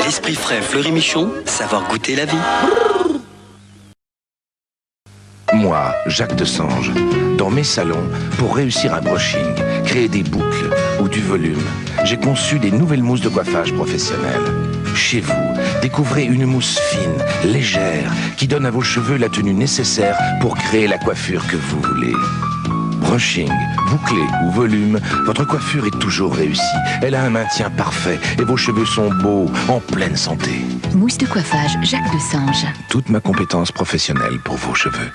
Esprit frais, Fleury-Michon, savoir goûter la vie. Moi, Jacques Desange, dans mes salons, pour réussir un brushing, créer des boucles ou du volume, j'ai conçu des nouvelles mousses de coiffage professionnelles. Chez vous, découvrez une mousse fine, légère, qui donne à vos cheveux la tenue nécessaire pour créer la coiffure que vous voulez. Brushing, bouclé ou volume, votre coiffure est toujours réussie. Elle a un maintien parfait et vos cheveux sont beaux, en pleine santé. Mousse de coiffage Jacques Desange. Toute ma compétence professionnelle pour vos cheveux.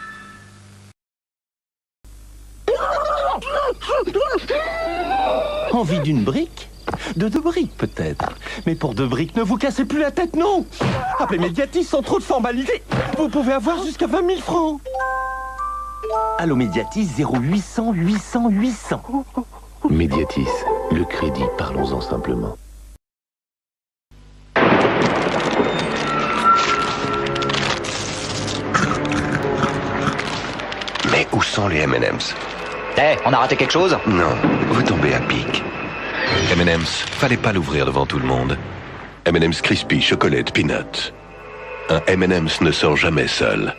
Envie d'une brique? De 2 briques peut-être. Mais pour 2 briques, ne vous cassez plus la tête, non! Appelez Médiatis sans trop de formalités. Vous pouvez avoir jusqu'à 20 000 francs. Allô Médiatis 0800 800 800. Médiatis, le crédit, parlons-en simplement. Mais où sont les M&M's? On a raté quelque chose? Non, vous tombez à pic. M&M's, fallait pas l'ouvrir devant tout le monde. M&M's Crispy, chocolate, peanut. Un M&M's ne sort jamais seul.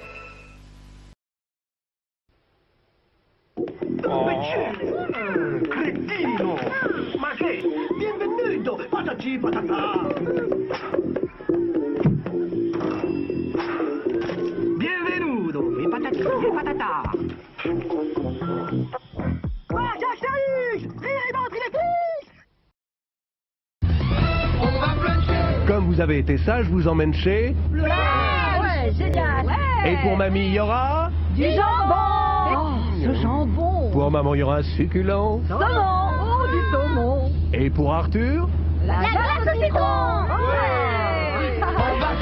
Comme vous avez été sage, je vous emmène chez... Ouais, génial. Ouais. Et pour mamie, il y aura... Du jambon. Oh, ce jambon. Pour maman, il y aura un succulent. Saumon. Oh, du saumon. Et pour Arthur... La glace au citron. Ouais. On va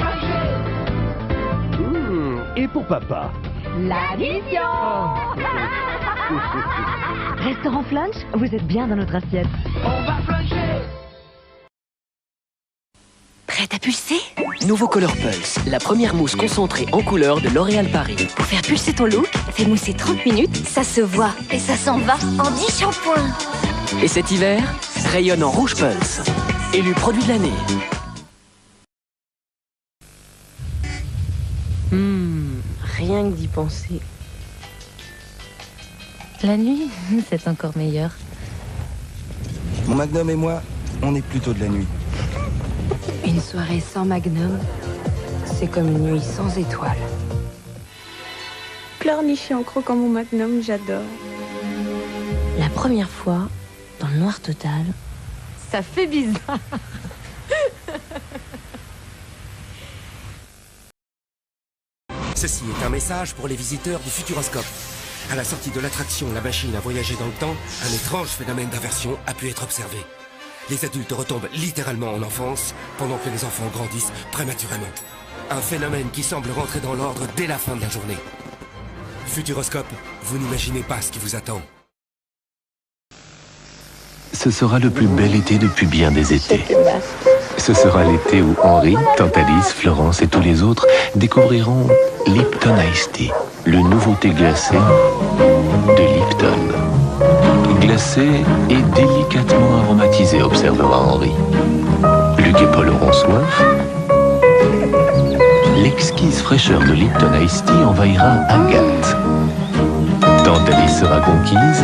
Et pour papa... L'addition. Restaurant Flunch, vous êtes bien dans notre assiette. On va flancher. Prête à pulser? Nouveau Color Pulse, la première mousse concentrée en couleur de L'Oréal Paris. Pour faire pulser ton look, fais mousser 30 minutes, ça se voit et ça s'en va en 10 shampoings. Et cet hiver, rayonne en Rouge Pulse. Élu produit de l'année. Rien que d'y penser. La nuit, c'est encore meilleur. Mon Magnum et moi, on est plutôt de la nuit. Une soirée sans Magnum, c'est comme une nuit sans étoiles. Pleurnicher en croquant mon Magnum, j'adore. La première fois, dans le noir total, Ça fait bizarre. Ceci est un message pour les visiteurs du Futuroscope. À la sortie de l'attraction La Machine à voyager dans le temps, un étrange phénomène d'inversion a pu être observé. Les adultes retombent littéralement en enfance, pendant que les enfants grandissent prématurément. Un phénomène qui semble rentrer dans l'ordre dès la fin de la journée. Futuroscope, vous n'imaginez pas ce qui vous attend. Ce sera le plus bel été depuis bien des étés. Ce sera l'été où Henri, Tante Alice, Florence et tous les autres découvriront Lipton Ice Tea, le nouveau thé glacé de Lipton. Glacé et délicatement aromatisé, observera Henri. Luc et Paul auront soif. L'exquise fraîcheur de Lipton Ice Tea envahira Agathe. Tante Alice sera conquise.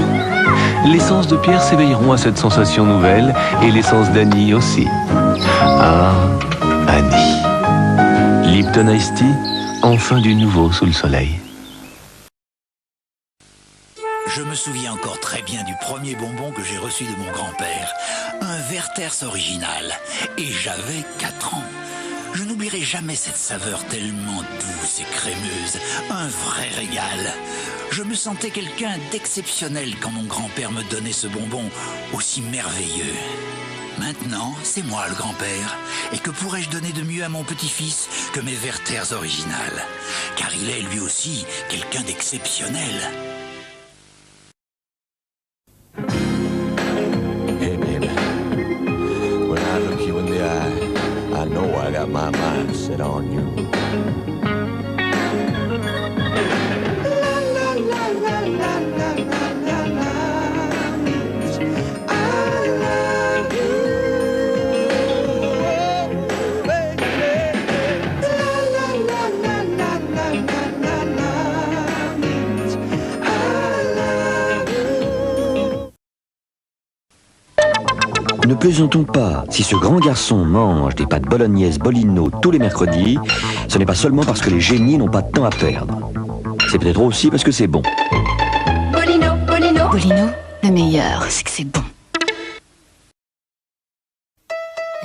Les sens de Pierre s'éveilleront à cette sensation nouvelle et les sens d'Annie aussi. Ah, Annie. Lipton Ice Tea, enfin du nouveau sous le soleil. Je me souviens encore très bien du premier bonbon que j'ai reçu de mon grand-père. Un Werther's original. Et j'avais 4 ans. Je n'oublierai jamais cette saveur tellement douce et crémeuse. Un vrai régal. Je me sentais quelqu'un d'exceptionnel quand mon grand-père me donnait ce bonbon aussi merveilleux. Maintenant, c'est moi le grand-père. Et que pourrais-je donner de mieux à mon petit-fils que mes Werther's originales? Car il est lui aussi quelqu'un d'exceptionnel. Hey baby, when I look you in the eye, I know I got my mind set on you. Ne plaisantons pas. Si ce grand garçon mange des pâtes bolognaises Bolino tous les mercredis, ce n'est pas seulement parce que les génies n'ont pas de temps à perdre. C'est peut-être aussi parce que c'est bon. Bolino, Bolino. Bolino, le meilleur, c'est que c'est bon.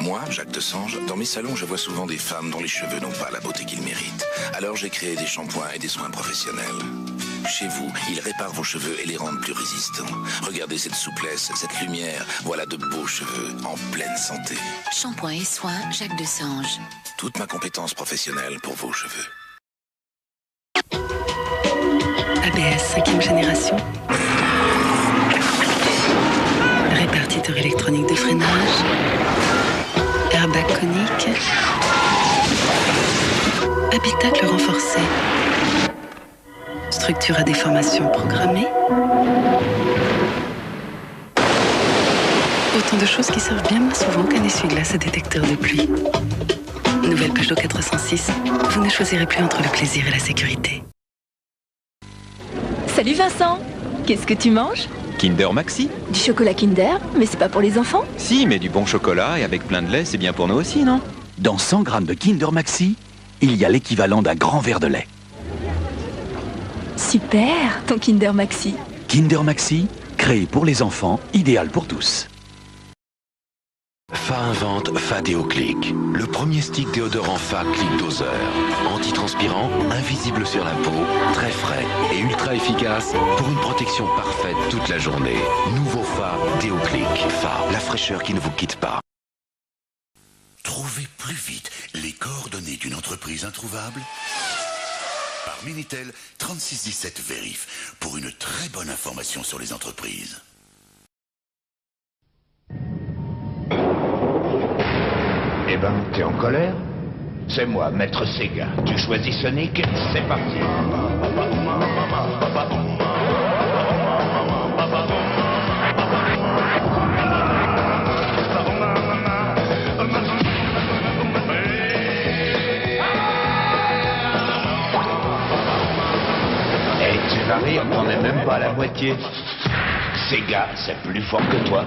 Moi, Jacques Desange, dans mes salons, je vois souvent des femmes dont les cheveux n'ont pas la beauté qu'ils méritent. Alors j'ai créé des shampoings et des soins professionnels. Chez vous, ils réparent vos cheveux et les rendent plus résistants. Regardez cette souplesse, cette lumière. Voilà de beaux cheveux en pleine santé. Shampoing et soins, Jacques Desange. Toute ma compétence professionnelle pour vos cheveux. ABS 5e génération. Répartiteur électronique de freinage. Airbag conique. Habitacle renforcé. Structure à déformation programmée. Autant de choses qui servent bien moins souvent qu'un essuie-glace à détecteur de pluie. Nouvelle Peugeot 406. Vous ne choisirez plus entre le plaisir et la sécurité. Salut Vincent. Qu'est-ce que tu manges? Kinder Maxi. Du chocolat Kinder? Mais c'est pas pour les enfants? Si, mais du bon chocolat et avec plein de lait, c'est bien pour nous aussi, non? Dans 100 grammes de Kinder Maxi, il y a l'équivalent d'un grand verre de lait. Super, ton Kinder Maxi. Kinder Maxi, créé pour les enfants, idéal pour tous. Fa invente Fa Déoclic, le premier stick déodorant Fa clic doseur. Antitranspirant, invisible sur la peau, très frais et ultra efficace pour une protection parfaite toute la journée. Nouveau Fa Déoclic. Fa, la fraîcheur qui ne vous quitte pas. Trouvez plus vite les coordonnées d'une entreprise introuvable par Minitel 3617 Vérif pour une très bonne information sur les entreprises. Eh ben, t'es en colère? C'est moi, Maître Sega. Tu choisis Sonic? C'est parti. Et tu vas rire, on n'est même pas à la moitié. Sega, c'est plus fort que toi.